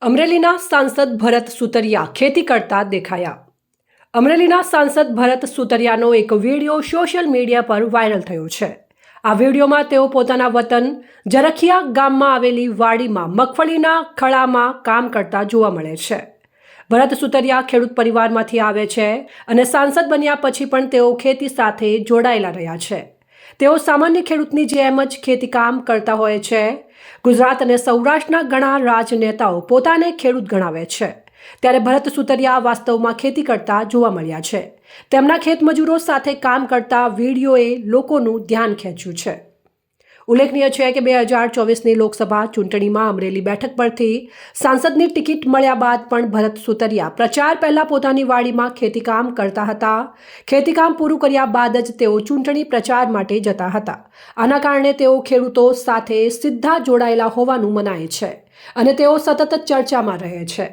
અમરેલીના સાંસદ ભરત સુતરિયા ખેતી કરતા દેખાયા. અમરેલીના સાંસદ ભરત સુતરિયાનો એક વિડીયો સોશિયલ મીડિયા પર વાયરલ થયો છે. આ વિડીયોમાં તેઓ પોતાના વતન જરખિયા ગામમાં આવેલી વાડીમાં મગફળીના ખળામાં કામ કરતા જોવા મળે છે. ભરત સુતરિયા ખેડૂત પરિવારમાંથી આવે છે અને સાંસદ બન્યા પછી પણ તેઓ ખેતી સાથે જોડાયેલા રહ્યા છે. તેઓ સામાન્ય ખેડૂતની જેમ જ ખેતીકામ કરતા હોય છે. ગુજરાત અને સૌરાષ્ટ્રના ઘણા રાજનેતાઓ પોતાને ખેડૂત ગણાવે છે, ત્યારે ભરત સુતરિયા વાસ્તવમાં ખેતી કરતા જોવા મળ્યા છે. તેમના ખેતમજૂરો સાથે કામ કરતા વિડીયોએ લોકોનું ધ્યાન ખેંચ્યું છે. ઉલ્લેખનીય છે કે 2024ની લોકસભા ચૂંટણીમાં અમરેલી બેઠક પરથી સાંસદની ટિકિટ મળ્યા બાદ પણ ભરત સુતરિયા પ્રચાર પહેલા પોતાની વાડીમાં ખેતીકામ કરતા હતા. ખેતીકામ પૂરું કર્યા બાદ જ તેઓ ચૂંટણી પ્રચાર માટે જતા હતા. આના કારણે તેઓ ખેડૂતો સાથે સીધા જોડાયેલા હોવાનું મનાય છે અને તેઓ સતત ચર્ચામાં રહે છે.